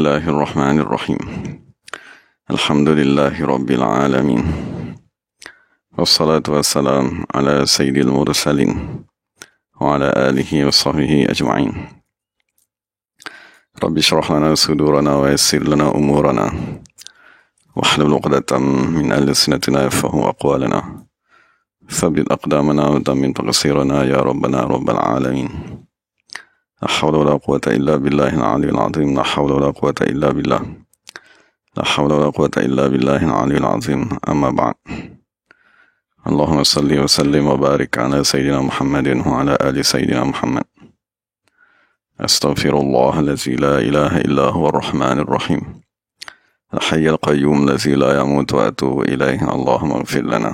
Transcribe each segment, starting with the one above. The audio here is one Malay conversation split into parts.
الله الرحمن الرحيم الحمد لله رب العالمين والصلاة والسلام على سيد المرسلين وعلى آله وصحبه أجمعين رب اشرح لنا صدورنا ويسر لنا أمورنا واحلل عقدة من ألسنتنا يفقهوا أقوالنا ثبت أقدامنا وتمن تقصيرنا يا ربنا رب العالمين لا حول ولا قوة إلا بالله العلي العظيم لا حول ولا قوة إلا بالله لا حول ولا قوة إلا بالله العلي العظيم أما بعد اللهم صل وسلم وبارك على سيدنا محمد وعلى آل سيدنا محمد أستغفر الله الذي لا إله إلا هو الرحمن الرحيم الحي القيوم الذي لا يموت وأتوب إليه اللهم اغفر لنا.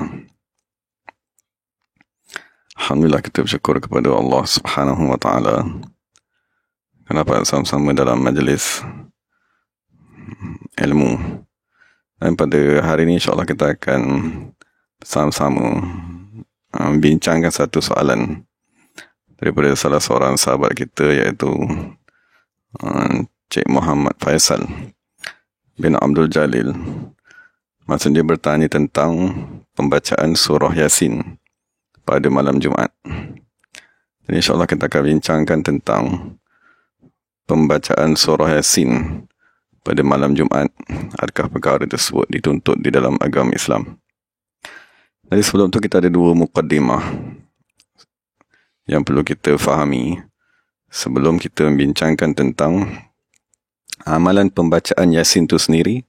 Alhamdulillah, kita bersyukur kepada Allah Subhanahu wa Ta'ala kerana dapat sama-sama dalam majlis ilmu. Dan pada hari ini insyaAllah kita akan sama-sama bincangkan satu soalan daripada salah seorang sahabat kita, iaitu Cik Muhammad Faisal bin Abdul Jalil. Maksud dia bertanya tentang pembacaan surah Yasin pada malam Jumaat. Jadi insyaAllah kita akan bincangkan tentang pembacaan surah Yasin pada malam Jumaat. Adakah perkara tersebut dituntut di dalam agama Islam? Jadi sebelum tu kita ada dua muqaddimah yang perlu kita fahami sebelum kita membincangkan tentang amalan pembacaan Yasin itu sendiri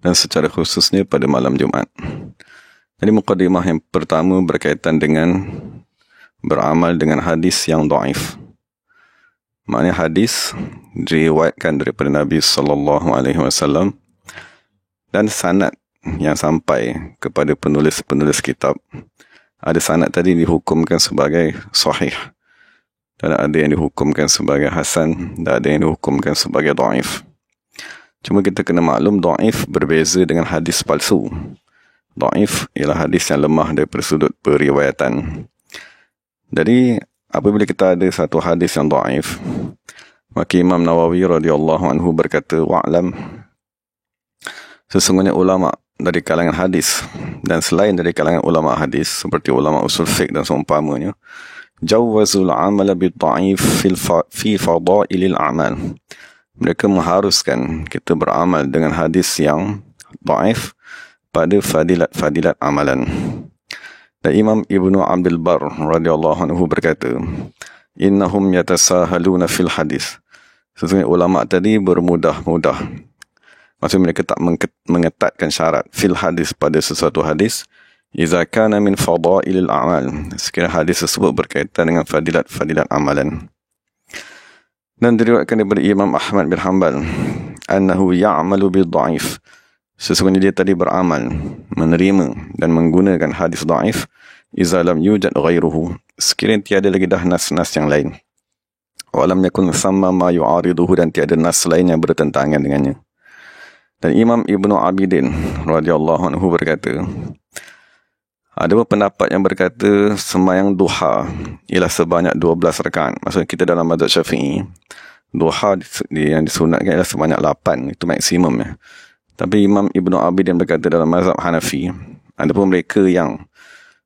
dan secara khususnya pada malam Jumaat. Jadi muqaddimah yang pertama berkaitan dengan beramal dengan hadis yang dhaif. Maknanya hadis diriwayatkan daripada Nabi SAW dan sanad yang sampai kepada penulis-penulis kitab. Ada sanad tadi dihukumkan sebagai sahih, dan ada yang dihukumkan sebagai hasan, dan ada yang dihukumkan sebagai dhaif. Cuma kita kena maklum, dhaif berbeza dengan hadis palsu. Dhaif ialah hadis yang lemah daripada sudut periwayatan. Jadi apabila kita ada satu hadis yang dhaif, maka Imam Nawawi radhiyallahu anhu berkata, wa'lam, sesungguhnya ulama dari kalangan hadis dan selain dari kalangan ulama hadis seperti ulama usul fiqh dan seumpamanya, jawazul amala bid-dhaif fi fadailil a'mal. Mereka mengharuskan kita beramal dengan hadis yang dhaif pada fadilat-fadilat amalan. Dan Imam Ibnu Abdul Bar radhiyallahu anhu berkata, innahum yatasahaluna fil hadis. Sesungguhnya ulama tadi bermudah-mudah. Maksudnya mereka tak mengetatkan syarat fil hadis pada sesuatu hadis, iza kana min fadailil a'mal, sekiranya hadis tersebut berkaitan dengan fadilat-fadilat amalan. Dan diriwayatkan daripada Imam Ahmad bin Hanbal annahu ya'malu bid-dhaif. Sesungguhnya dia tadi beramal, menerima dan menggunakan hadis dhaif, iza lam yujad ghairuhu, sekiranya tiada lagi dah nas-nas yang lain. Wa lam yakun thamma ma yu'ariduhu, dan tiada nas lain yang bertentangan dengannya. Dan Imam Ibnu Abidin radhiyallahu anhu berkata, ada pendapat yang berkata sembahyang duha ialah sebanyak 12 rakaat. Maksudnya kita dalam mazhab Syafi'i, duha yang disunatkan ialah sebanyak 8, itu maksimum ya. Tapi Imam Ibnu Abidin berkata dalam mazhab Hanafi, ada pun mereka yang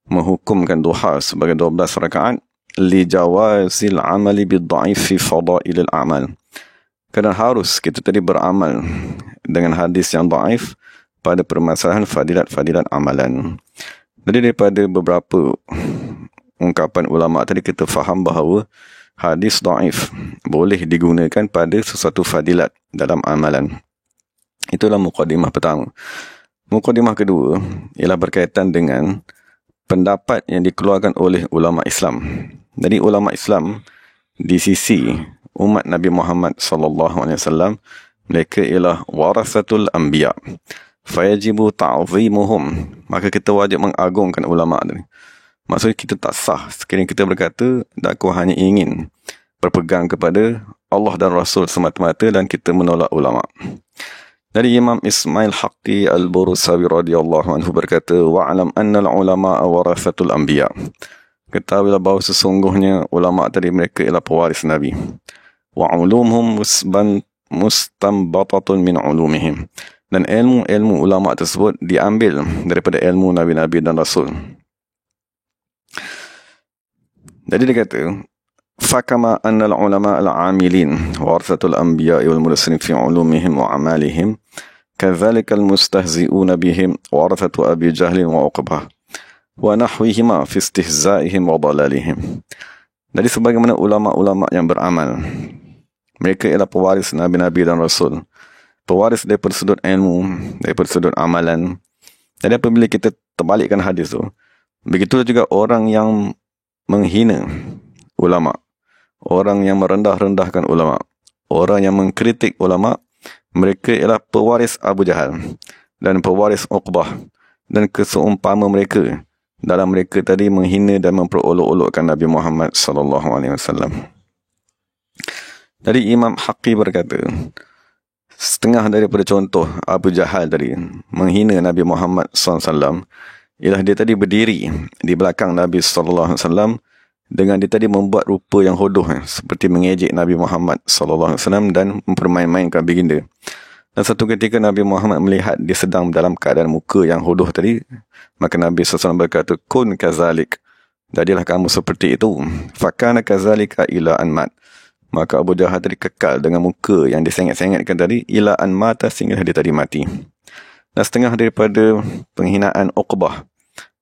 menghukumkan duha sebagai 12 rakaat li jawazil amali bid-dhaif fi fadailil a'mal. Kerana harus kita tadi beramal dengan hadis yang dhaif pada permasalahan fadilat-fadilat amalan. Jadi daripada beberapa ungkapan ulama tadi kita faham bahawa hadis dhaif boleh digunakan pada sesuatu fadilat dalam amalan. Itulah muqaddimah pertama. Muqaddimah kedua ialah berkaitan dengan pendapat yang dikeluarkan oleh ulama Islam. Jadi ulama Islam di sisi umat Nabi Muhammad SAW, mereka ialah warasatul anbiya, fayajibu ta'zimuhum, maka kita wajib mengagungkan ulama ini. Maksudnya kita tak sah sekiranya kita berkata dakwah hanya ingin berpegang kepada Allah dan Rasul semata-mata dan kita menolak ulama. Dari Imam Ismail Haqqi Al-Bursawi radhiyallahu anhu berkata, wa'alam annal ulama warasatul anbiya. Ketahuilah bahawa sesungguhnya ulama tadi mereka ialah pewaris Nabi. Wa ulumhum mustanbatatun min ulumihim. Dan ilmu-ilmu ulama tersebut diambil daripada ilmu Nabi-Nabi dan Rasul. Jadi dia kata, فَكَمَا أَنَّ الْعُلَمَاءَ الْعَامِلِينَ وَرَثَةُ الْأَنْبِيَاءِ وَالْمُرْسَلِينَ فِي عُلُومِهِمْ وَأَعْمَالِهِمْ كَذَلِكَ الْمُسْتَهْزِئُونَ بِهِمْ وَرَثَةُ أَبِي جَهْلٍ وَعُقْبَةٍ وَنَحْوِهِمَا فِي اسْتِهْزَائِهِمْ وَضَلَالِهِمْ. Jadi sebagaimana ulama-ulama yang beramal, mereka ialah pewaris Nabi-Nabi dan Rasul, pewaris daripada sudut ilmu, daripada sudut amalan. Jadi apabila kita terbalikkan hadis tu, begitu juga orang yang menghina ulama, orang yang merendah-rendahkan ulama, orang yang mengkritik ulama, mereka ialah pewaris Abu Jahal dan pewaris Uqbah dan keseumpama mereka dalam mereka tadi menghina dan memperolok-olokkan Nabi Muhammad sallallahu alaihi wasallam. Jadi Imam Haqqi berkata, setengah daripada contoh Abu Jahal tadi menghina Nabi Muhammad sallallahu alaihi wasallam ialah dia tadi berdiri di belakang Nabi sallallahu alaihi wasallam dengan dia tadi membuat rupa yang hodoh, seperti mengejek Nabi Muhammad sallallahu alaihi wasallam dan mempermain-mainkan baginda. Dan satu ketika Nabi Muhammad melihat dia sedang dalam keadaan muka yang hodoh tadi, maka Nabi SAW berkata, kun kazalik, jadilah kamu seperti itu. Fakana kazalika ila an mat. Maka Abu Jahal tadi kekal dengan muka yang disengit-sengitkan tadi ila an mata, sehingga dia tadi mati. Dan setengah daripada penghinaan Uqbah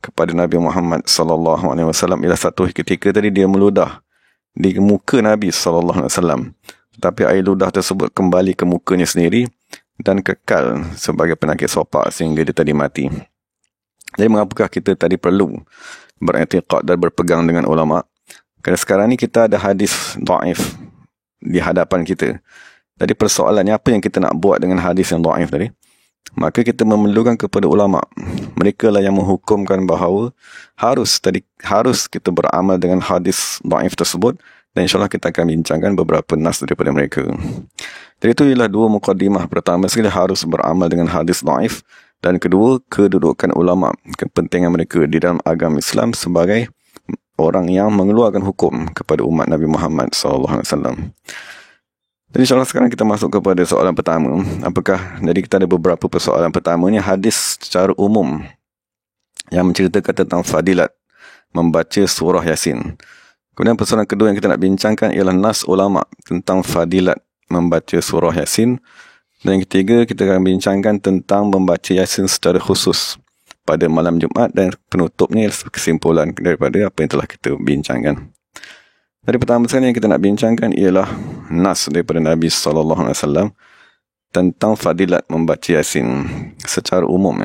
kepada Nabi Muhammad sallallahu alaihi wasallam ialah satu ketika tadi dia meludah di muka Nabi sallallahu alaihi wasallam, tetapi air ludah tersebut kembali ke mukanya sendiri dan kekal sebagai penyakit sopak sehingga dia tadi mati. Jadi mengapakah kita tadi perlu beriktikad dan berpegang dengan ulama? Kerana sekarang ni kita ada hadis dhaif di hadapan kita. Jadi persoalannya, apa yang kita nak buat dengan hadis yang dhaif tadi? Maka kita memerlukan kepada ulama. Mereka lah yang menghukumkan bahawa harus kita beramal dengan hadis dhaif tersebut, dan insyaAllah kita akan bincangkan beberapa nas daripada mereka. Jadi itu ialah dua muqaddimah. Pertama sekali, harus beramal dengan hadis dhaif, dan kedua, kedudukan ulama, kepentingan mereka di dalam agama Islam sebagai orang yang mengeluarkan hukum kepada umat Nabi Muhammad SAW. Jadi insyaAllah sekarang kita masuk kepada soalan pertama. Jadi kita ada beberapa persoalan. Pertamanya, hadis secara umum yang menceritakan tentang fadilat membaca surah Yasin. Kemudian persoalan kedua yang kita nak bincangkan ialah nas ulama tentang fadilat membaca surah Yasin. Dan yang ketiga, kita akan bincangkan tentang membaca Yasin secara khusus pada malam Jumaat, dan penutupnya kesimpulan daripada apa yang telah kita bincangkan. Dari pertama sekali yang kita nak bincangkan ialah nas daripada Nabi SAW tentang fadilat membaca Yasin secara umum.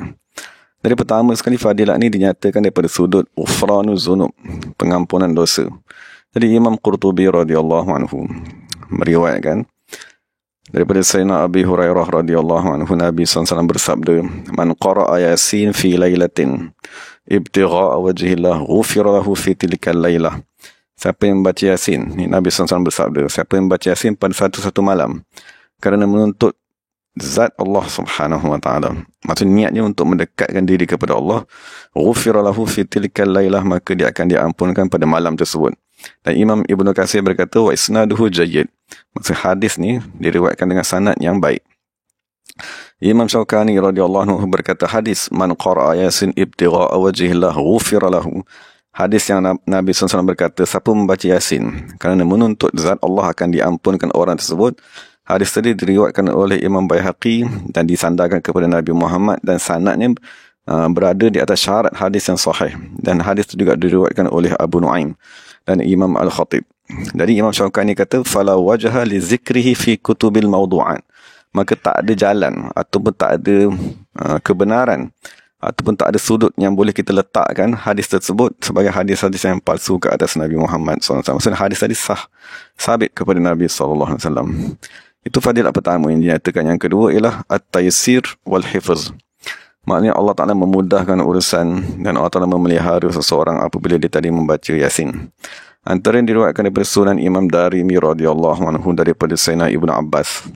Dari pertama sekali, fadilat ini dinyatakan daripada sudut ghufranu zunub, pengampunan dosa. Jadi Imam Qurtubi radhiyallahu anhu meriwayatkan daripada Sayyidina Abi Hurairah radhiyallahu anhu, Nabi SAW bersabda, man qara'a Yasin fi lailatin ibtigha'a wajhillah ghufira lahu fi tilka lailah. Siapa yang membaca Yasin, ni Nabi SAW bersabda, siapa yang membaca Yasin pada satu malam kerana menuntut zat Allah Subhanahu wa taala, maksudnya niatnya untuk mendekatkan diri kepada Allah, ghufira lahu fi tilka lailah, maka dia akan diampunkan pada malam tersebut. Dan Imam Ibnu Katsir berkata, wa isnaduhu jayyid, maksud hadis ni diriwayatkan dengan sanad yang baik. Imam Syaukani radhiyallahu anhu berkata, hadis man qara'a Yasin ibtigha'a wajhillah ghufira lahu, hadis yang Nabi SAW berkata, siapa membaca Yasin kerana menuntut zat Allah, akan diampunkan orang tersebut. Hadis tadi diriwayatkan oleh Imam Baihaqi dan disandarkan kepada Nabi Muhammad, dan sanadnya berada di atas syarat hadis yang sahih. Dan hadis itu juga diriwayatkan oleh Abu Nuaim dan Imam Al-Khatib. Jadi Imam Syaukani kata, fala wajha li zikrihi fi kutubil mawdu'an, maka tak ada jalan ataupun tak ada kebenaran ataupun tak ada sudut yang boleh kita letakkan hadis tersebut sebagai hadis-hadis yang palsu ke atas Nabi Muhammad SAW. Maksudnya hadis tadi sabit kepada Nabi SAW. Itu fadilat pertama yang dinyatakan. Yang kedua ialah at-taysir wal-hifz. Maknanya Allah Ta'ala memudahkan urusan dan Allah Ta'ala memelihara seseorang apabila dia tadi membaca Yasin. Antara yang diriwayatkan daripada Sunan Imam Darimi radhiyallahu anhu daripada Sayyidina Ibnu Abbas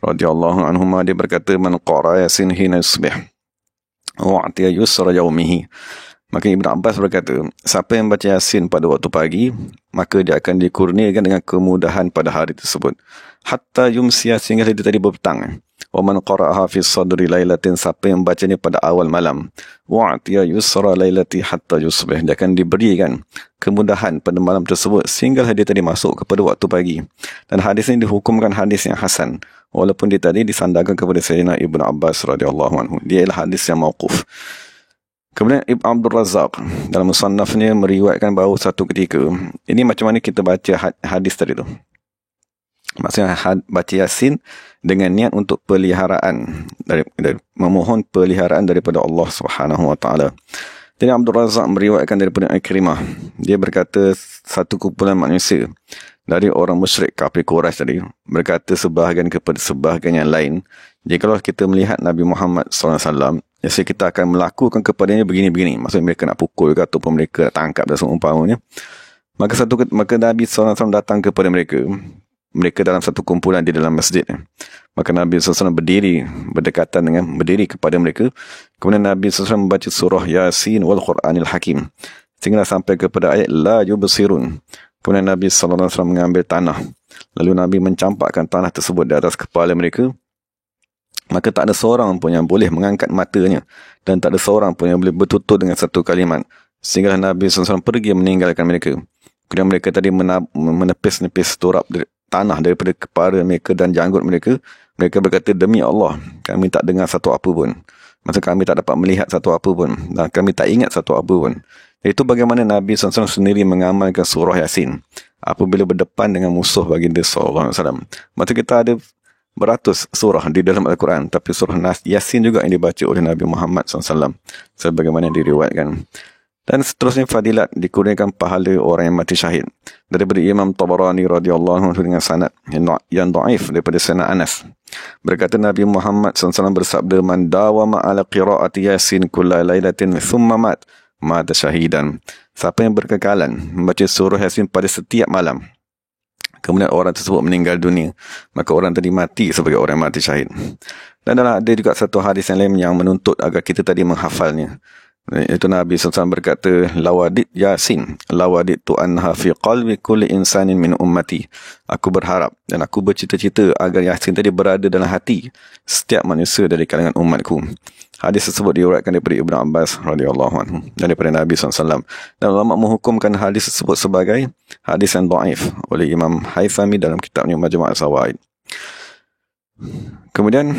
radhiyallahu anhuma, dia berkata, man qara Yasin hina yusbih wa'tiya yusra yaumihi, Maka Ibn Abbas berkata, siapa yang baca Yasin pada waktu pagi, maka dia akan dikurniakan dengan kemudahan pada hari tersebut. Hatta yumsiya, sehingga dia tadi berpetang. Wa man qara'aha fi sadri lailatin, siapa yang bacanya pada awal malam. Wa'tiya yusra lailati hatta yusbih, dia akan diberikan kemudahan pada malam tersebut sehingga dia tadi masuk kepada waktu pagi. Dan hadis ini dihukumkan hadis yang hasan, walaupun dia tadi disandarkan kepada Sayyidina Ibn Abbas radhiyallahu anhu. Dia ialah hadis yang mauquf. Kemudian Ibn Abdul Razak dalam musannafnya meriwayatkan bahawa satu ketika, ini macam mana kita baca hadis tadi tu. Maksudnya baca Yasin dengan niat untuk peliharaan, dari memohon peliharaan daripada Allah Subhanahu wa taala. Jadi Abdul Razak meriwayatkan daripada Ikrimah, dia berkata satu kumpulan manusia dari orang musyrik kafir Quraisy tadi berkata sebahagian kepada sebahagian yang lain, jikalau kita melihat Nabi Muhammad SAW, jadi kita akan melakukan kepadanya begini-begini. Maksudnya mereka nak pukul ke ataupun mereka nak tangkap dan seumpamanya. Maka Nabi SAW datang kepada mereka. Mereka dalam satu kumpulan di dalam masjid. Maka Nabi SAW berdiri kepada mereka. Kemudian Nabi SAW membaca surah Yasin wal Quranil Hakim, sehingga sampai kepada ayat La yubsirun. Kemudian Nabi SAW mengambil tanah. Lalu Nabi mencampakkan tanah tersebut di atas kepala mereka. Maka tak ada seorang pun yang boleh mengangkat matanya, dan tak ada seorang pun yang boleh bertutur dengan satu kalimat. Sehingga Nabi SAW pergi meninggalkan mereka. Kemudian mereka tadi menepis-nepis turap tanah daripada kepala mereka dan janggut mereka. Mereka berkata, demi Allah, kami tak dengar satu apa pun. Maksud kami tak dapat melihat satu apa pun. Dan kami tak ingat satu apa pun. Itu bagaimana Nabi SAW sendiri mengamalkan surah Yasin apabila berdepan dengan musuh baginda SAW. Maksud kita ada beratus surah di dalam Al-Quran, tapi surah Yasin juga yang dibaca oleh Nabi Muhammad SAW, sebagaimana diriwayatkan. Dan seterusnya fadilat dikurniakan pahala orang yang mati syahid. Daripada Imam Tabarani radhiyallahu anhu dengan sanad yang dhaif daripada Sayyidina Anas, berkata Nabi Muhammad SAW bersabda, man dawama ala qiraati Yasin kulla lailatin thumma mata syahidan. Siapa yang berkekalan membaca surah Yasin pada setiap malam, kemudian orang tersebut meninggal dunia, maka orang tadi mati sebagai orang mati syahid. Dan ada juga satu hadis yang lain yang menuntut agar kita tadi menghafalnya. Itu Nabi SAW berkata, lawadit Yasin, lawadit tu anha fi qalbi kulli insanin min ummati. Aku berharap dan aku bercita-cita agar Yasin tadi berada dalam hati setiap manusia dari kalangan umatku. Hadis tersebut diriwayatkan daripada Ibn Abbas radhiyallahu anhu dan daripada Nabi SAW. Dan ulama menghukumkan hadis tersebut sebagai hadis yang dhaif oleh Imam Haythami dalam kitabnya Majmu' Zawaid. Kemudian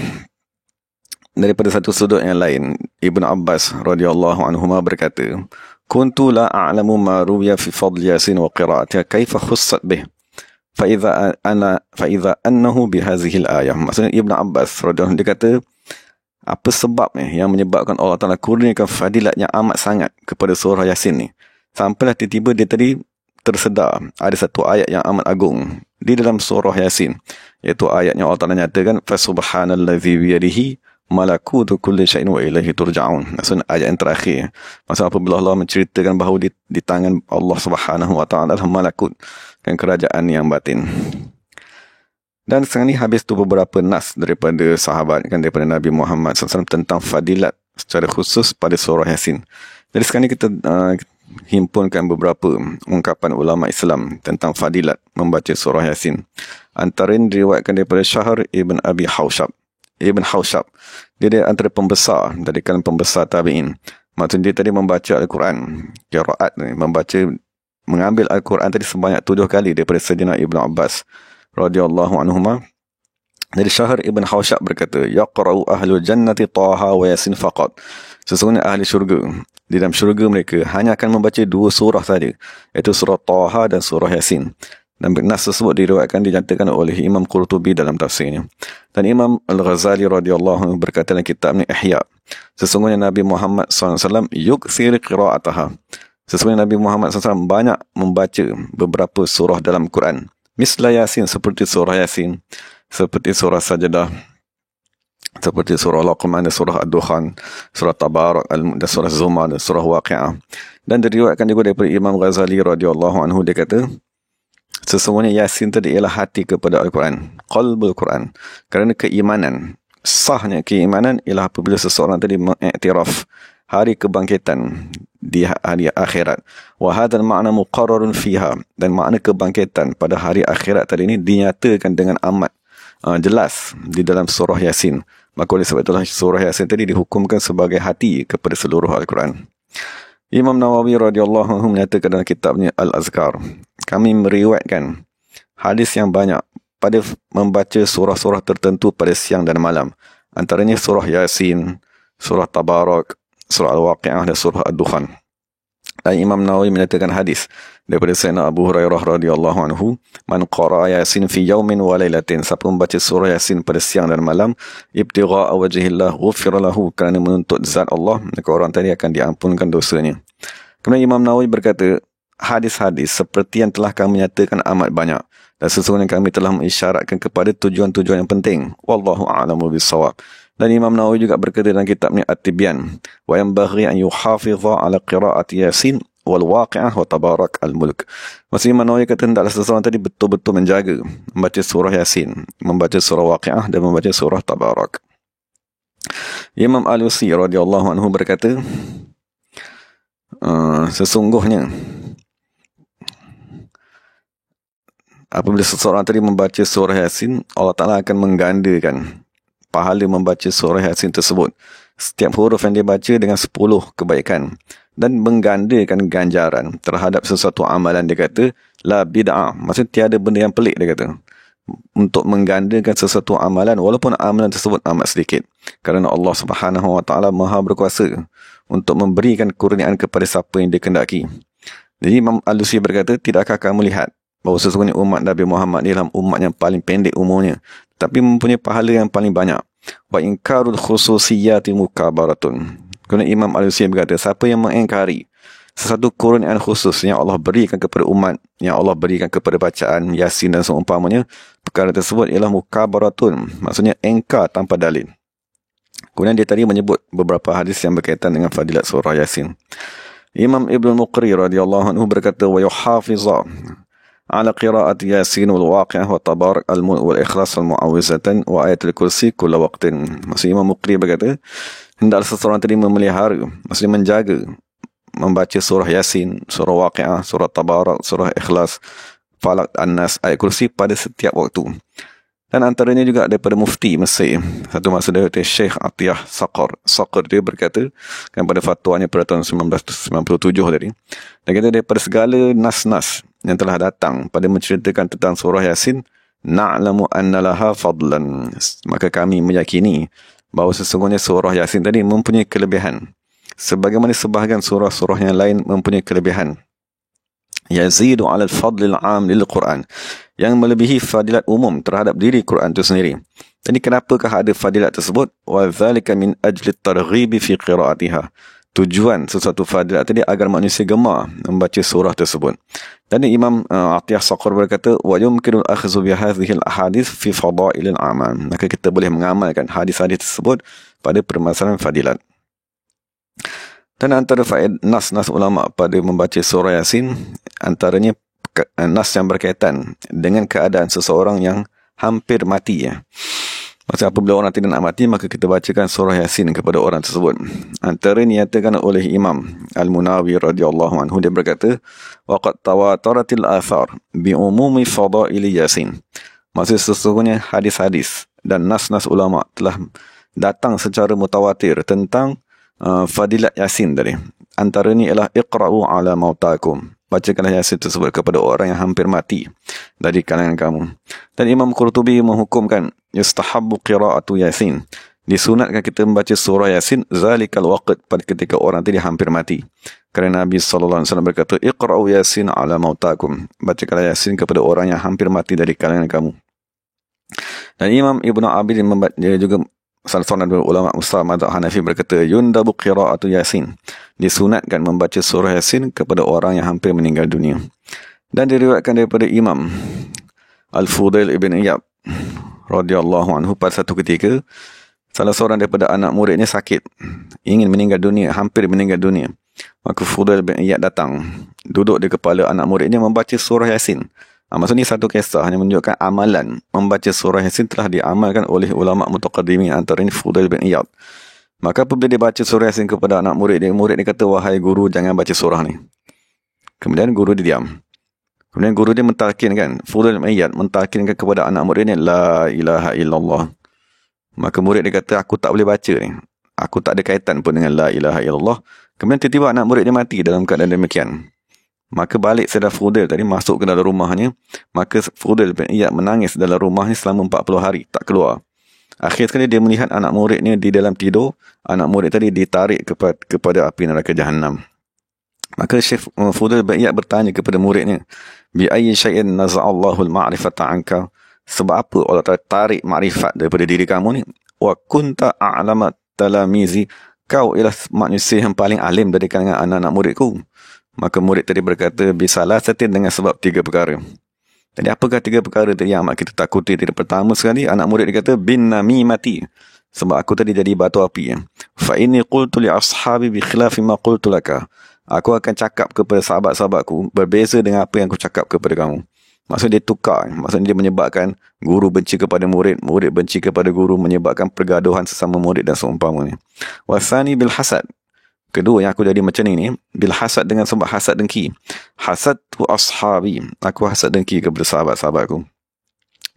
daripada satu sudut yang lain, Ibn Abbas radhiyallahu anhuma berkata, kuntu la a'lamu ma ruwiya fi fadl Yasin wa qira'atiha kaifa khussat bih fa idza annahu bi hadhihi al-ayah. Maksudnya Ibn Abbas radhiyallahu anhu dia kata, apa sebabnya yang menyebabkan Allah Ta'ala kurniakan fadilat yang amat sangat kepada surah Yasin ni, sampailah tiba-tiba dia tadi tersedar ada satu ayat yang amat agung di dalam surah Yasin, iaitu ayatnya Allah Ta'ala nyatakan fa subhanallazi biyadihi malakutu kulli syai'in wa ilaihi turja'un. Maksudnya ayat yang terakhir, maksudnya apabila Allah menceritakan bahawa di tangan Allah Subhanahu wa taala adalah malakut dan kerajaan yang batin. Dan sekarang ni habis tu beberapa nas daripada sahabat, kan, daripada Nabi Muhammad SAW tentang fadilat secara khusus pada surah Yasin. Jadi sekarang ni kita himpunkan beberapa ungkapan ulama Islam tentang fadilat membaca surah Yasin. Antara ini diriwayatkan daripada Syahr Ibn Abi Hawshab. Ibn Hawshab, dia antara pembesar dari kalangan pembesar tabi'in. Maksudnya dia tadi membaca Al-Quran, qiraat ni, mengambil Al-Quran tadi sebanyak 7 kali daripada Sayyidina Ibn Abbas radhiyallahu anhuma. Jadi Syahr Ibn Hawshab berkata, yaqra'u ahlul jannati Taha wa Yasin faqat. Sesungguhnya ahli syurga, di dalam syurga mereka hanya akan membaca 2 surah saja, iaitu surah Taha dan surah Yasin. Dan nas tersebut diriwayatkan, dinyatakan oleh Imam Qurtubi dalam tafsirnya. Dan Imam Al-Ghazali radhiyallahu anhu berkata dalam kitabnya Ihya, sesungguhnya Nabi Muhammad SAW yukthir qira'ataha. Sesungguhnya Nabi Muhammad SAW banyak membaca beberapa surah dalam Quran. Misla Yasin, seperti surah Yasin, seperti surah Sajadah, seperti surah Luqman, surah Ad-Dukhan, surah Tabarak, dan surah Zumar, dan surah Waqi'ah. Dan diriwayatkan juga daripada Imam Ghazali radhiyallahu anhu, dia kata, sesungguhnya Yasin tadi ialah hati kepada Al-Quran, qalbul Quran. Kerana keimanan, sahnya keimanan ialah apabila seseorang tadi mengiktiraf hari kebangkitan di hari akhirat. Wa hadzal ma'na muqarrarun fiha, dan makna kebangkitan pada hari akhirat tadi ini dinyatakan dengan amat jelas di dalam surah Yasin. Maka oleh sebab itulah surah Yasin tadi dihukumkan sebagai hati kepada seluruh Al-Quran. Imam Nawawi radhiyallahu anhu menyatakan dalam kitabnya Al-Azkar, kami meriwayatkan hadis yang banyak pada membaca surah-surah tertentu pada siang dan malam. Antaranya surah Yasin, surah Tabarak, surah Al-Waqi'ah dan surah Ad-Dukhan. Dan Imam Nawawi menyatakan hadis daripada Sayyidina Abu Hurairah radhiyallahu anhu, man qara'a Yasin fi yawmin wa lailatin, siapa membaca surah Yasin pada siang dan malam, ibtigha'a wajhillah ghufira lahu, kerana menuntut zat Allah, maka orang tadi akan diampunkan dosanya. Kemudian Imam Nawawi berkata, hadis-hadis seperti yang telah kami nyatakan amat banyak, dan sesungguhnya kami telah mengisyaratkan kepada tujuan-tujuan yang penting. Wallahu a'lamu bis-shawab. Dan Imam Nawawi juga berkata dalam kitabnya At-Tibyan, wa yanbaghi an yuhafidha ala qira'ati Yasin wal Waqi'ah wa Tabarak al-Mulk. Maksudnya Imam Nawawi kata hendaklah seseorang tadi betul-betul menjaga membaca surah Yasin, membaca surah Waqi'ah dan membaca surah Tabarak. Imam Alusi radhiyallahu anhu berkata, sesungguhnya apabila seseorang tadi membaca surah Yasin, Allah Ta'ala akan menggandakan pahala membaca surah Yasin tersebut. Setiap huruf yang dia baca dengan 10 kebaikan, dan menggandakan ganjaran terhadap sesuatu amalan. Dia kata, la bid'ah. Maksudnya tiada benda yang pelik, dia kata, untuk menggandakan sesuatu amalan walaupun amalan tersebut amat sedikit. Kerana Allah Subhanahu Wa Ta'ala maha berkuasa untuk memberikan kurniaan kepada siapa yang dia kendaki. Jadi Imam Al-Lusi berkata, tidakkah kamu lihat bahawa sesungguhnya umat Nabi Muhammad ialah umat yang paling pendek umurnya, tapi mempunyai pahala yang paling banyak. Wa inkarul khususiyati mukabaratun. Kerana Imam Al-Lusi berkata, siapa yang mengingkari sesuatu kurniaan khusus yang Allah berikan kepada umat, yang Allah berikan kepada bacaan Yasin dan seumpamanya, perkara tersebut ialah mukabaratun, maksudnya engkar tanpa dalil. Kemudian dia tadi menyebut beberapa hadis yang berkaitan dengan fadilat surah Yasin. Imam Ibn Muqri radhiyallahu anhu berkata, wa yuhafizah ala qira'ati Yasin wal Waqi'ah wa Tabarak al-Mulk wal Ikhlas wal Mu'awwizatan wa ayatul kursi kulla waqtin. Maksudnya Imam Muqri berkata, hendaklah seseorang tadi memelihara, maksudnya menjaga membaca surah Yasin, surah Waqi'ah, surah Tabarak, surah Ikhlas, Falak, An-Nas, ayat kursi pada setiap waktu. Dan antaranya juga daripada mufti Mesir, satu masa dia Syekh Atiyah Saqar, dia berkata kan pada fatwanya pada tahun 1997 tadi, dia kata daripada segala nas-nas yang telah datang pada menceritakan tentang surah Yasin, na'lamu anna laha fadlan, maka kami meyakini bahawa sesungguhnya surah Yasin tadi mempunyai kelebihan sebagaimana sebahagian surah-surah yang lain mempunyai kelebihan. Yazidu 'ala al-fadl al-'am lil-Quran, yang melebihi fadilat umum terhadap diri Quran itu sendiri. Jadi kenapakah ada fadilat tersebut? Wa dzalika min ajli at-targhib fi qira'atiha. Tujuan sesuatu fadilat tadi agar manusia gemar membaca surah tersebut. Dan Imam Atiyah Saqar berkata, wa yumkinu al-akhdhu bi hadhihi al-ahadith fi fadail al-amal. Maka kita boleh mengamalkan hadis-hadis tersebut pada permasalahan fadilat. Dan antara faedah nas-nas ulama pada membaca surah Yasin, antaranya nas yang berkaitan dengan keadaan seseorang yang hampir mati. Maksudnya apabila orang tidak nak mati, maka kita bacakan surah Yasin kepada orang tersebut. Antara ini nyatakan oleh Imam Al-Munawi radhiyallahu anhu, dia berkata, waqad tawataratil athar bi umumi fadaili Yasin. Maksudnya sesungguhnya hadis-hadis dan nas-nas ulama telah datang secara mutawatir tentang fadilat Yasin tadi. Antara ini ialah iqra'u ala mautakum, bacakanlah Yasin tersebut kepada orang yang hampir mati dari kalangan kamu. Dan Imam Qurtubi menghukumkan yustahabbu qira'atu Yasin, disunatkan kita membaca surah Yasin zalikal waqt, pada ketika orang tadi hampir mati. Kerana Nabi sallallahu alaihi wasallam berkata, iqra'u Yasin ala mautakum, bacakanlah Yasin kepada orang yang hampir mati dari kalangan kamu. Dan Imam Ibn Abidin dia juga salah seorang ulama besar mazhab Hanafi berkata, yundabu qira'atu Yasin, disunatkan membaca surah Yasin kepada orang yang hampir meninggal dunia. Dan diriwayatkan daripada Imam Al-Fudail ibn Iyad radhiyallahu anhu, pada satu ketika salah seorang daripada anak muridnya sakit, ingin meninggal dunia, hampir meninggal dunia. Maka Fudail bin Iyad datang, duduk di kepala anak muridnya membaca surah Yasin. Maksudnya satu kisah yang menunjukkan amalan membaca surah Yasin telah diamalkan oleh ulama mutaqaddimin, antara ini Fudail bin Iyad. Maka apabila dia baca surah Yasin kepada anak murid dia kata, wahai guru, jangan baca surah ni. Kemudian guru dia diam. Kemudian guru dia mentalkinkan, Fudul Iyad mentalkinkan kepada anak murid ni, la ilaha illallah. Maka murid dia kata, aku tak boleh baca ni. Aku tak ada kaitan pun dengan la ilaha illallah. Kemudian tiba-tiba anak murid dia mati dalam keadaan demikian. Maka balik Sayyidina Fudul tadi masuk ke dalam rumahnya. Maka Fudul bin Iyad menangis dalam rumahnya selama 40 hari, tak keluar. Akhir sekali dia melihat anak muridnya di dalam tidur. Anak murid tadi ditarik kepada api neraka Jahannam. Maka Syekh Fudul bin Iyad bertanya kepada muridnya, bi ayyi syai'in naza'allahu al-ma'rifata anka? Sebab apa Allah Ta'ala tarik makrifat daripada diri kamu ni? Wa kunta a'lamat talamizi, kau ialah manusia yang paling alim dari kalangan anak-anak muridku. Maka murid tadi berkata, bisalah setin dengan sebab 3 perkara. Jadi apakah 3 perkara tadi yang amat kita takuti? Jadi pertama sekali, anak murid dia kata, bin namimati. Sebab aku tadi jadi batu api. Fa inni qultu li ashabi bi khilafi ma qultu laka. Aku akan cakap kepada sahabat-sahabatku berbeza dengan apa yang aku cakap kepada kamu. Maksudnya dia tukar. Maksudnya dia menyebabkan guru benci kepada murid, murid benci kepada guru, menyebabkan pergaduhan sesama murid dan seumpamanya. Wasani bil hasad. Kedua yang aku jadi macam ni, bil hasad dengan sebab hasad dengki. Hasad tu ashabi. Aku hasad dengki kepada sahabat-sahabatku.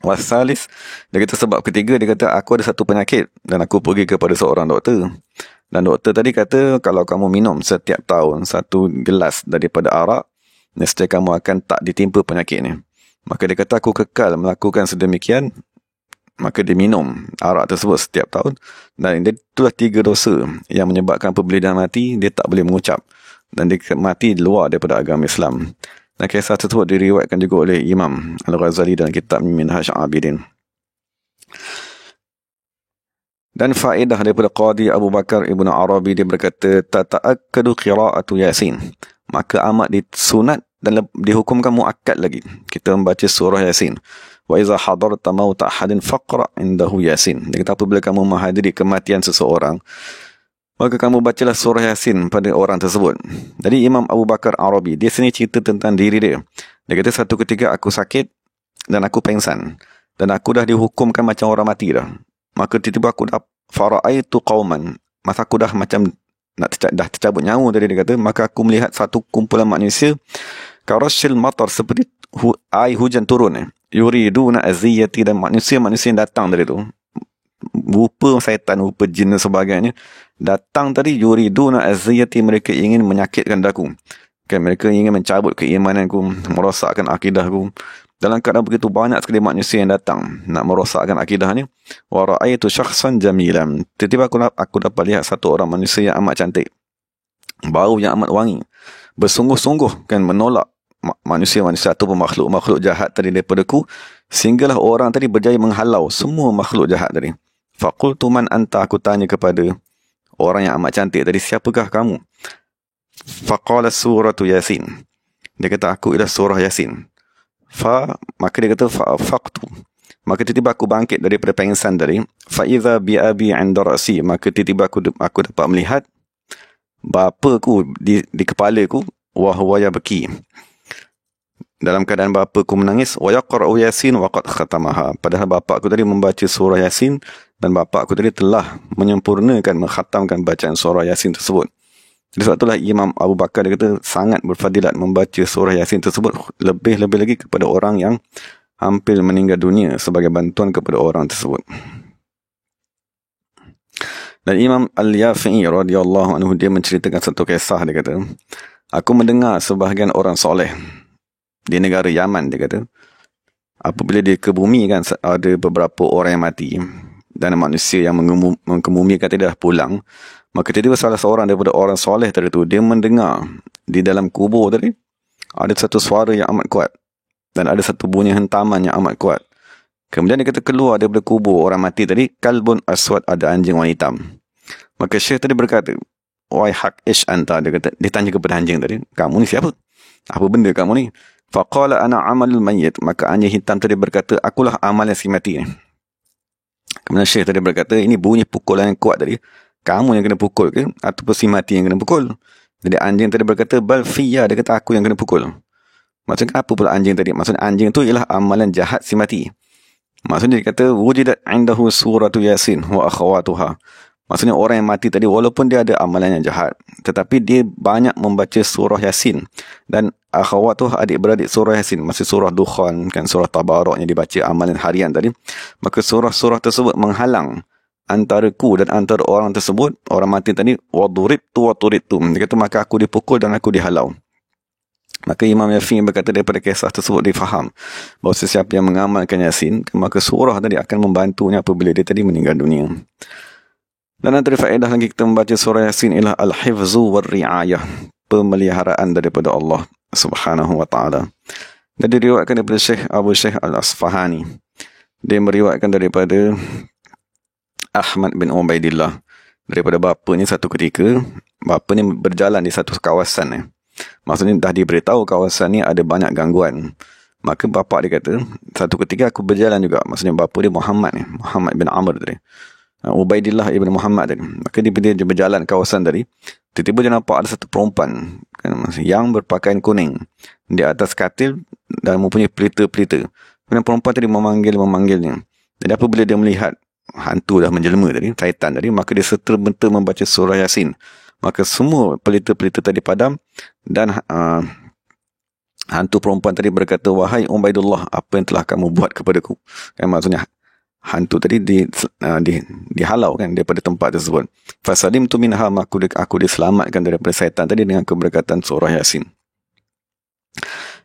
Wasalis, dia kata sebab ketiga, dia kata aku ada satu penyakit dan aku pergi kepada seorang doktor. Dan doktor tadi kata, kalau kamu minum setiap tahun 1 gelas daripada arak, nescaya kamu akan tak ditimpa penyakit ni. Maka dia kata aku kekal melakukan sedemikian. Maka dia minum arak tersebut setiap tahun. Dan itulah 3 dosa yang menyebabkan apabila dia mati, dia tak boleh mengucap. Dan dia mati luar daripada agama Islam. Dan kisah tersebut diriwayatkan juga oleh Imam Al-Ghazali dalam kitab Minhaj Abidin. Dan faedah daripada Qadi Abu Bakar Ibn Arabi, dia berkata, tata'akkadu qira'atu Yasin. Maka amat disunat dan dihukumkan muakkad lagi kita membaca surah Yasin. Wa iza hadarta mauta ahadin faqra indahu Yasin. Dia kata apabila kamu menghadiri kematian seseorang, maka kamu bacalah surah Yasin pada orang tersebut. Jadi Imam Abu Bakar Arabi, dia sini cerita tentang diri dia. Dia kata satu ketika aku sakit dan aku pengsan. Dan aku dah dihukumkan macam orang mati dah. Maka tiba-tiba aku dah fara'aitu qauman. Masa aku dah macam dah tercabut nyawa tadi, dia kata, maka aku melihat satu kumpulan manusia karashil matar, seperti air hujan turun. Yuriduna aziyati, dan manusia-manusia yang datang dari tu, rupa syaitan, rupa jin dan sebagainya, datang tadi, yuriduna aziyati, mereka ingin menyakitkan daku. Kan, mereka ingin mencabut keimananku, merosakkan akidahku. Dalam keadaan begitu banyak sekali manusia yang datang nak merosakkan akidahnya. Wa ra'aitu syakhsan jamilan. Tiba-tiba aku dapat lihat satu orang manusia yang amat cantik, bau yang amat wangi, bersungguh-sungguh kan menolak manusia-manusia ataupun makhluk-makhluk jahat tadi daripada ku, sehinggalah orang tadi berjaya menghalau semua makhluk jahat tadi. Faqultu man anta, aku tanya kepada orang yang amat cantik tadi, siapakah kamu? Faqala suratu Yasin. Dia kata aku ialah surah Yasin. Maka dia kata faqtu. Maka tiba-tiba aku bangkit daripada pengsan tadi. Fa idza bi abi 'inda ra'si. Maka tiba-tiba aku dapat melihat bapaku di kepalaku, wa huwa yabki, dalam keadaan bapaku menangis, wa yaqra'u Yasin wa qad khatamaha. Padahal bapakku tadi membaca surah Yasin dan bapakku tadi telah menyempurnakan, mengkhatamkan bacaan surah Yasin tersebut. Jadi sebab itulah Imam Abu Bakar, dia kata sangat berfadilat membaca surah Yasin tersebut, lebih-lebih lagi kepada orang yang hampir meninggal dunia, sebagai bantuan kepada orang tersebut. Dan Imam Al-Yafi'i radhiyallahu anhu, dia menceritakan satu kisah. Dia kata, aku mendengar sebahagian orang soleh di negara Yaman, dia kata, apabila dia ke bumi kan, ada beberapa orang yang mati dan manusia yang mengemumikan tadi dah pulang. Maka tiba-tiba salah seorang daripada orang soleh tadi tu, dia mendengar di dalam kubur tadi ada satu suara yang amat kuat dan ada satu bunyi hentaman yang amat kuat. Kemudian dia kata keluar daripada kubur orang mati tadi, kalbun aswad, ada anjing warna hitam. Maka Syekh tadi berkata, wahai hak ish anta, dia kata, dia tanya kepada anjing tadi, kamu ni siapa? Apa benda kamu ni? Faqala ana amalul mayyit. Maka anjing hitam tadi berkata, akulah amalan si mati ni. Kemudian Syekh tadi berkata, ini bunyi pukulan yang kuat tadi, kamu yang kena pukul ke? Ataupun si mati yang kena pukul? Jadi anjing tadi berkata, bal fiyya, dia kata aku yang kena pukul. Maksudnya apa pula anjing tadi? Maksudnya anjing tu ialah amalan jahat si mati. Maksudnya dia kata, wujidat indahu suratu Yasin wa akhawatuha. Maksudnya orang yang mati tadi walaupun dia ada amalan yang jahat, tetapi dia banyak membaca surah Yasin. Dan akhwat tu adik-beradik surah Yasin, masih surah Dukhan, kan surah Tabarak yang dibaca amalan harian tadi. Maka surah-surah tersebut menghalang antara ku dan antara orang tersebut, orang mati tadi, wadurittu. Dia kata maka aku dipukul dan aku dihalau. Maka Imam Yafi'i berkata daripada kisah tersebut dia faham bahawa sesiapa yang mengamalkan Yasin, maka surah tadi akan membantunya apabila dia tadi meninggal dunia. Dan antara faedah lagi kita membaca surah Yasin ialah al-hifzu war-ri'ayah, pemeliharaan daripada Allah Subhanahu wa taala. Dan diriwayatkan daripada Syekh Abu Syekh Al-Asfahani. Dia meriwayatkan daripada Ahmad bin Ubaidillah, daripada bapanya satu ketika, bapanya berjalan di satu kawasan. Maksudnya dah diberitahu kawasan ni ada banyak gangguan. Maka bapa dia kata, satu ketika aku berjalan juga. Maksudnya bapa dia Muhammad bin Amr tadi. Ubaidillah ibn Muhammad tadi. Maka dia berjalan kawasan tadi. Tiba-tiba dia nampak ada satu perempuan yang berpakaian kuning di atas katil dan mempunyai pelita-pelita. Kemudian perempuan tadi memanggilnya. Jadi apabila dia melihat hantu dah menjelma tadi, syaitan tadi, maka dia serta-merta membaca surah Yasin. Maka semua pelita-pelita tadi padam dan hantu perempuan tadi berkata, wahai Ubaidullah, apa yang telah kamu buat kepadaku? Maksudnya hantu tadi dihalau kan daripada tempat tersebut. Fasalimtu minha, aku diselamatkan daripada syaitan tadi dengan keberkatan surah Yasin.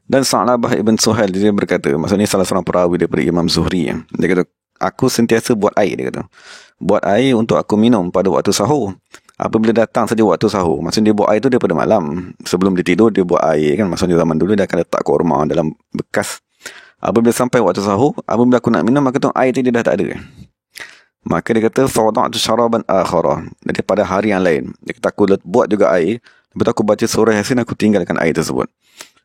Dan Sa'labah ibn Suhail dia berkata, maksudnya salah seorang perawi daripada Imam Zuhri. Dia kata, aku sentiasa buat air, dia kata. Buat air untuk aku minum pada waktu sahur. Apabila datang saja waktu sahur, maksudnya dia buat air tu daripada malam. Sebelum dia tidur, dia buat air kan. Maksudnya zaman dulu dia akan letak kurma dalam bekas. Apabila sampai waktu sahur, apabila aku nak minum, maka tu air tadi dah tak ada. Maka dia kata, fawda'tu syaraban akhara. Jadi pada hari yang lain, dia kata aku buat juga air. Lepas tu aku baca surah Yasin, aku tinggalkan air tersebut.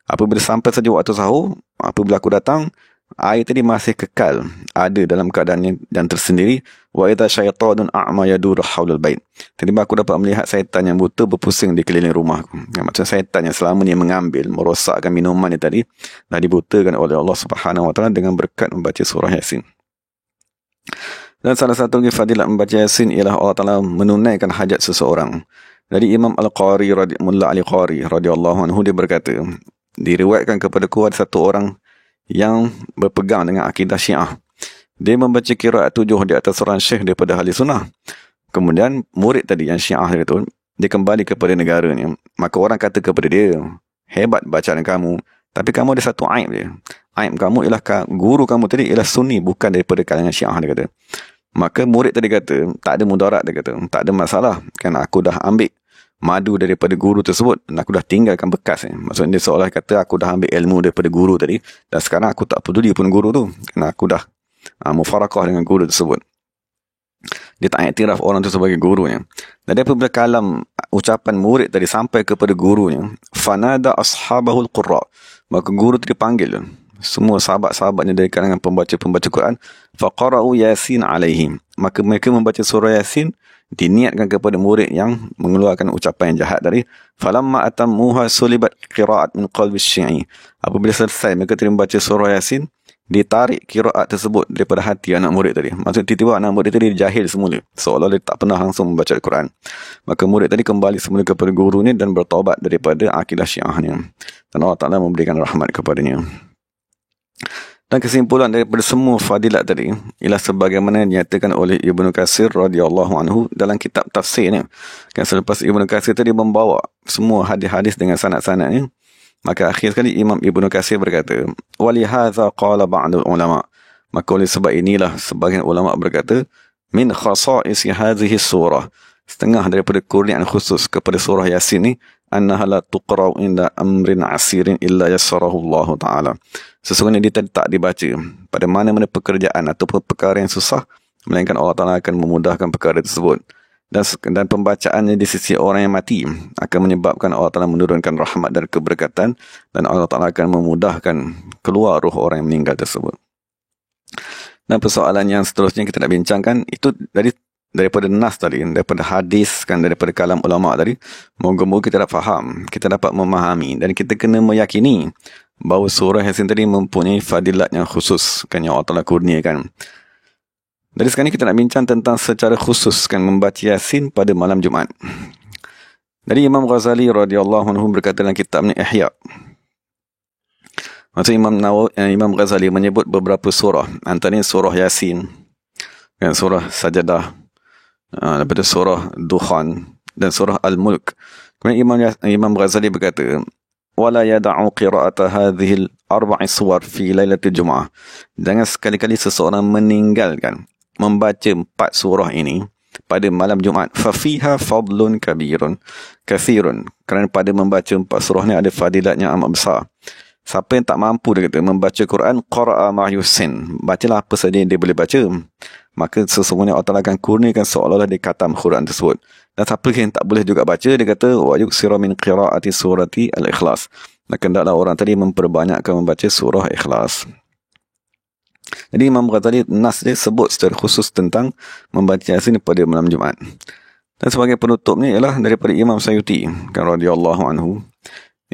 Apabila sampai saja waktu sahur, apabila aku datang, air tadi masih kekal ada dalam keadaan yang tersendiri. Wa idza syaitanun a'ma yaduru haulal bait. Tiba-tiba aku dapat melihat syaitan yang buta berpusing di keliling rumahku. Maksudnya syaitan yang selama ni mengambil, merosakkan minuman ni tadi, dah dibutakan oleh Allah Subhanahu wa taala dengan berkat membaca surah Yasin. Dan salah satu lagi fadilat membaca Yasin ialah Allah Taala menunaikan hajat seseorang. Dari Imam Al-Qari Mullah Al-Qari radhiyallahu anhu, dia berkata, diriwayatkan kepadaku ada satu orang yang berpegang dengan akidah Syiah. Dia membaca qiraat 7 di atas seorang syekh daripada ahli sunnah. Kemudian murid tadi yang Syiah itu, dia kembali kepada negaranya. Maka orang kata kepada dia, hebat bacaan kamu, tapi kamu ada satu aib dia. Aib kamu ialah guru kamu tadi ialah sunni, bukan daripada kalangan Syiah, dia kata. Maka murid tadi kata, tak ada mudarat, dia kata. Tak ada masalah, kan aku dah ambil madu daripada guru tersebut dan aku dah tinggalkan bekas. Maksudnya dia seolah kata aku dah ambil ilmu daripada guru tadi dan sekarang aku tak peduli pun guru tu, kerana aku dah mufarakah dengan guru tersebut. Dia tak iktiraf orang tu sebagai gurunya. Dan apabila kalam ucapan murid tadi sampai kepada gurunya, fanada ashabahul qurra, maka guru tadi panggil semua sahabat-sahabatnya dari kalangan pembaca-pembaca Quran, faqara'u Yasin alaihim, maka mereka membaca surah Yasin diniatkan kepada murid yang mengeluarkan ucapan yang jahat tadi. Falamma atammuha sulibat qira'at min qalbi syi'i, apabila selesai mereka tadi membaca surah Yasin, ditarik qiraat tersebut daripada hati anak murid tadi. Maksudnya tiba-tiba anak murid tadi jahil semula, seolah-olah dia tak pernah langsung membaca Al-Quran. Maka murid tadi kembali semula kepada gurunya dan bertaubat daripada akidah Syiahnya, dan Allah Ta'ala memberikan rahmat kepadanya. Dan kesimpulan daripada semua fadilat tadi ialah sebagaimana dinyatakan oleh Ibnu Katsir radhiyallahu anhu dalam kitab tafsirnya. Kan selepas Ibnu Katsir tadi membawa semua hadis-hadis dengan sanad-sanadnya, maka akhir sekali Imam Ibnu Katsir berkata, walihadza qala ba'dul ulama, maka oleh sebab inilah sebagian ulama berkata, min khasa'is hadhihi surah, setengah daripada kurniaan khusus kepada surah Yasin ni, annaha la tuqra'u inda amrin asirin illa yassarahu Allah Ta'ala. Sesungguhnya dia tak dibaca pada mana-mana pekerjaan ataupun perkara yang susah, melainkan Allah Ta'ala akan memudahkan perkara tersebut. Dan pembacaannya di sisi orang yang mati akan menyebabkan Allah Ta'ala menurunkan rahmat dan keberkatan, dan Allah Ta'ala akan memudahkan keluar roh orang yang meninggal tersebut. Dan persoalan yang seterusnya kita nak bincangkan, itu daripada nas tadi, daripada hadis, kan, daripada kalam ulama tadi, moga-moga kita dapat faham, kita dapat memahami, dan kita kena meyakini bahawa surah Yasin tadi mempunyai fadilat yang khusus, kan, yang Allah Ta'ala kurniakan. Dari sekarang ni kita nak bincang tentang secara khusus kan membaca Yasin pada malam Jumaat. Dari Imam Ghazali radhiyallahu anhu berkata dalam kitab ni Ihya. Maksud Imam Ghazali menyebut beberapa surah, antaranya surah Yasin, kan, surah Sajadah, lepas tu surah Dukhan dan surah Al-Mulk. Kemudian Imam Ghazali berkata, wala yada'u qira'ata hadhil arba'i suwar fi lailatul Jum'ah. Jangan sekali-kali seseorang meninggalkan membaca 4 surah ini pada malam Jumaat. Fafiha fadlun kabirun kathirun. Kerana pada membaca 4 surah ni ada fadilat yang amat besar. Siapa yang tak mampu, dia kata, membaca Quran, qara'a ma yusin, bacalah apa saja yang dia boleh baca, maka sesungguhnya Allah Ta'ala akan kurniakan seolah-olah dia khatam Quran tersebut. Dan siapa yang tak boleh juga baca, dia kata wa yuksira min qira'ati surati al-ikhlas, maka hendaklah orang tadi memperbanyakkan membaca surah Ikhlas. Jadi Imam Ghazali nas dia sebut secara khusus tentang membaca Yasin pada malam Jumaat. Dan sebagai penutup ni ialah daripada Imam Sayuti kan radhiyallahu anhu.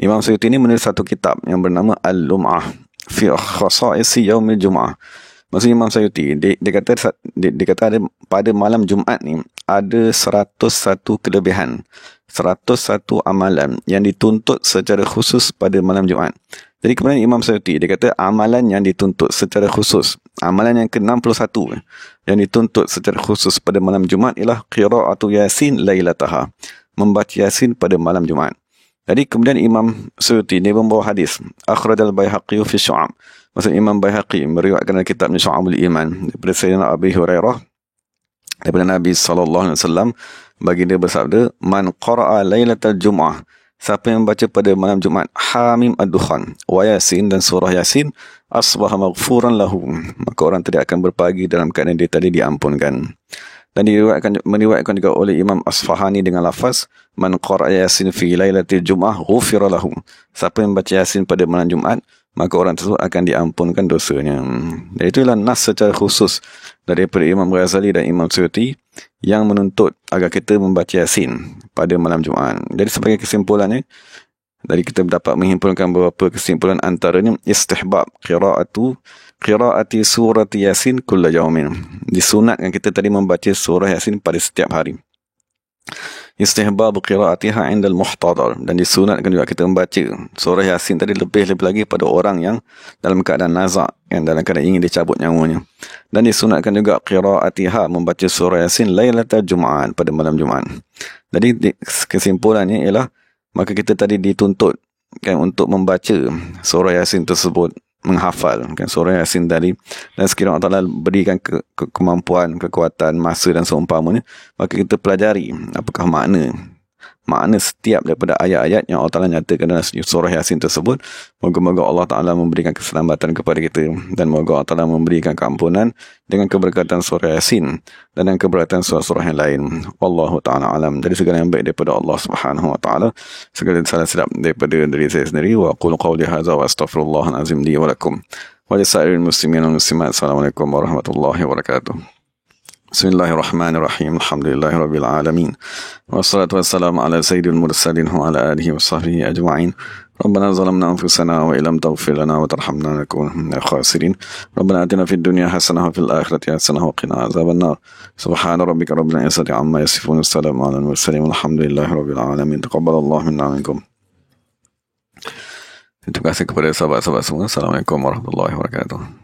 Imam Sayuti ni menulis satu kitab yang bernama Al-Lum'ah fi Khasa'isi Yaumil Jum'ah. Maksud Imam Sayuti, dia kata ada pada malam Jumaat ni ada 101 kelebihan, 101 amalan yang dituntut secara khusus pada malam Jumaat. Jadi kemudian Imam Sayuti, dia kata amalan yang dituntut secara khusus, amalan yang ke-61 yang dituntut secara khusus pada malam Jumaat ialah qira'atu Yasin lailataha, membaca Yasin pada malam Jumaat. Jadi kemudian Imam Sayuti dia membawa hadis akhrajal Baihaqi fi Syu'ab. Maksud Imam Baihaqi meriwayatkan dalam kitabnya Syu'abul Iman daripada Sayyidina Abi Hurairah daripada Nabi SAW, baginda bersabda, man qara'a lailatal Jum'ah, siapa yang membaca pada malam Jumaat Hamim ad-Dukhan wa Yasin dan surah Yasin, asbaha maghfuran lahu, maka orang tadi akan berpagi dalam keadaan dia tadi diampunkan. Dan meriwayatkan juga oleh Imam Asfahani dengan lafaz man qara'a Yasin fi lailatil Jum'ah ghufira lahu, siapa yang membaca Yasin pada malam Jumaat maka orang tersebut akan diampunkan dosanya. Dan itulah nas secara khusus daripada Imam Ghazali dan Imam Sayuti yang menuntut agar kita membaca Yasin pada malam Jumaat. Jadi sebagai kesimpulannya, dari kita dapat menghimpunkan beberapa kesimpulan, antaranya istihbab qira'ati surati Yasin kulla yaumin. Disunatkan kita tadi membaca surah Yasin pada setiap hari. Istihbab qira'atiha 'inda al-muhtadar, dan disunatkan juga kita membaca surah Yasin tadi lebih lagi pada orang yang dalam keadaan nazak, yang dalam keadaan ingin dicabut nyawanya. Dan disunatkan juga qira'atiha, membaca surah Yasin lailatul Jumaat, pada malam Jumaat. Jadi kesimpulannya ialah maka kita tadi dituntut kan untuk membaca surah Yasin tersebut, menghafal kan surah Yasin tadi, dan sekiranya Allah Ta'ala berikan kemampuan, kekuatan, masa dan seumpamanya, maka kita pelajari apakah makna setiap daripada ayat-ayat yang Allah Ta'ala nyatakan dalam surah Yasin tersebut. Moga-moga Allah Ta'ala memberikan keselamatan kepada kita, dan moga Allah Ta'ala memberikan keampunan dengan keberkatan surah Yasin dan dengan keberkatan surah-surah yang lain. Wallahu Ta'ala alam. Dari segala yang baik daripada Allah Subhanahu Wa Ta'ala, segala salah silap daripada diri saya sendiri. Wa aqulu qawli hadza wa astaghfirullahal azim li wa lakum wa lisairil muslimin wal muslimat. Assalamualaikum warahmatullahi wabarakatuh. Bismillahirrahmanirrahim. Alhamdulillahirabbil alamin. Wassalatu wassalamu ala sayyidil mursalin wa ala alihi wa sahbihi ajma'in. Rabbana zalamna anfusana wa illam taghfir lana wa tarhamna lanakunanna minal khasirin. Rabbana atina fid dunya hasanah wa fil akhirati hasanah wa qina azabannar. Subhana rabbika rabbil izzati amma yasifun. Wassalamu ala mursalin walhamdulillahirabbil alamin. Taqabbalallahu minna minkum. Terima kasih kepada sahabat-sahabat semua. Assalamualaikum warahmatullahi wabarakatuh.